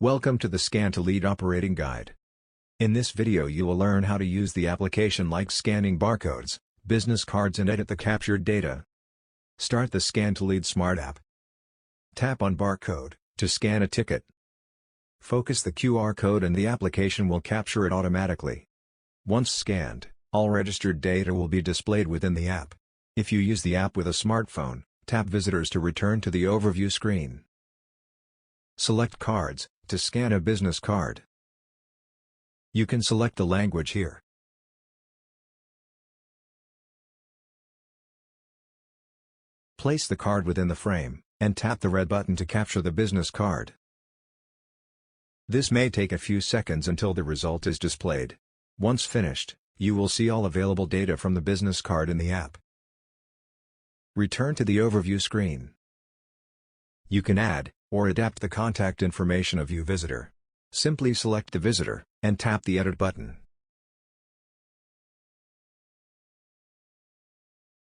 Welcome to the Scan2Lead Operating Guide. In this video you will learn how to use the application like scanning barcodes, business cards and edit the captured data. Start the Scan2Lead SMART app. Tap on barcode to scan a ticket. Focus the QR code and the application will capture it automatically. Once scanned, all registered data will be displayed within the app. If you use the app with a smartphone, tap Visitors to return to the overview screen. Select Cards to scan a business card. You can select the language here. Place the card within the frame, and tap the red button to capture the business card. This may take a few seconds until the result is displayed. Once finished, you will see all available data from the business card in the app. Return to the overview screen. You can add or adapt the contact information of your visitor. Simply select the visitor, and tap the Edit button.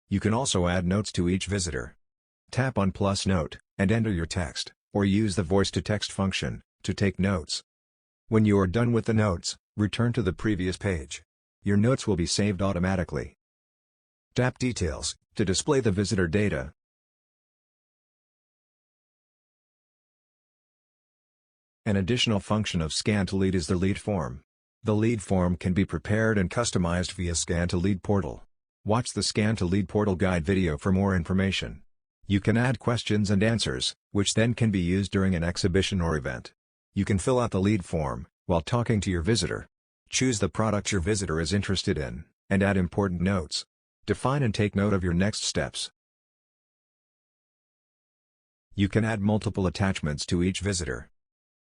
You can also add notes to each visitor. Tap on plus note, and enter your text, or use the voice-to-text function, to take notes. When you are done with the notes, return to the previous page. Your notes will be saved automatically. Tap Details, to display the visitor data. An additional function of Scan2Lead is the lead form. The lead form can be prepared and customized via Scan2Lead portal. Watch the Scan2Lead portal guide video for more information. You can add questions and answers, which then can be used during an exhibition or event. You can fill out the lead form while talking to your visitor. Choose the product your visitor is interested in, and add important notes. Define and take note of your next steps. You can add multiple attachments to each visitor.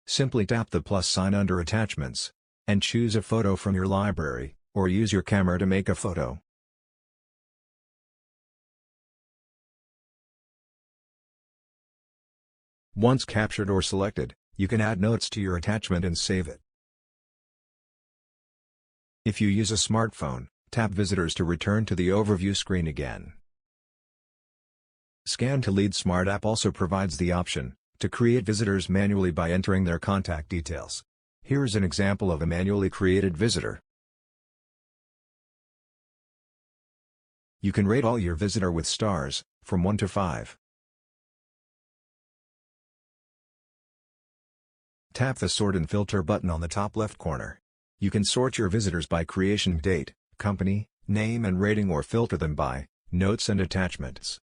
Simply tap the plus sign under Attachments, and choose a photo from your library, or use your camera to make a photo. Once captured or selected, you can add notes to your attachment and save it. If you use a smartphone, tap Visitors to return to the overview screen again. Scan2Lead SMART app also provides the option to create visitors manually by entering their contact details. Here is an example of a manually created visitor. You can rate all your visitor with stars, from 1 to 5. Tap the Sort and Filter button on the top left corner. You can sort your visitors by creation date, company, name and rating, or filter them by notes and attachments.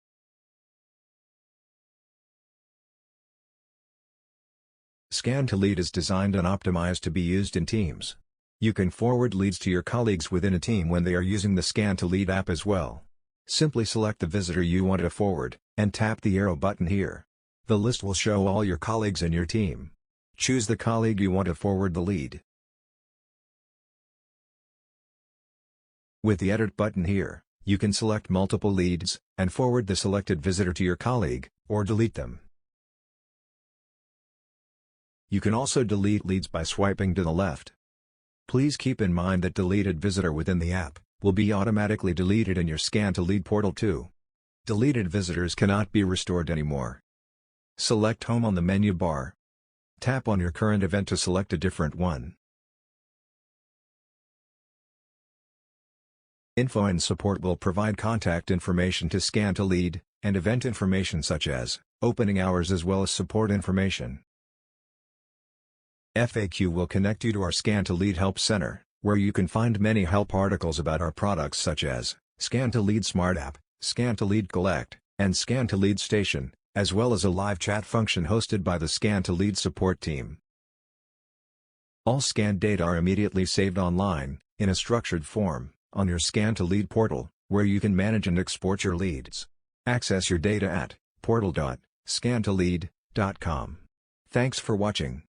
Scan2Lead is designed and optimized to be used in teams. You can forward leads to your colleagues within a team when they are using the Scan2Lead app as well. Simply select the visitor you want to forward, and tap the arrow button here. The list will show all your colleagues in your team. Choose the colleague you want to forward the lead. With the Edit button here, you can select multiple leads, and forward the selected visitor to your colleague, or delete them. You can also delete leads by swiping to the left. Please keep in mind that deleted visitor within the app will be automatically deleted in your Scan2Lead portal too. Deleted visitors cannot be restored anymore. Select Home on the menu bar. Tap on your current event to select a different one. Info and Support will provide contact information to Scan2Lead, and event information such as opening hours as well as support information. FAQ will connect you to our Scan2Lead Help Center, where you can find many help articles about our products such as Scan2Lead SMART app, Scan2Lead Collect, and Scan2Lead Station, as well as a live chat function hosted by the Scan2Lead support team. All scanned data are immediately saved online, in a structured form, on your Scan2Lead portal, where you can manage and export your leads. Access your data at portal.scan2lead.com. Thanks for watching.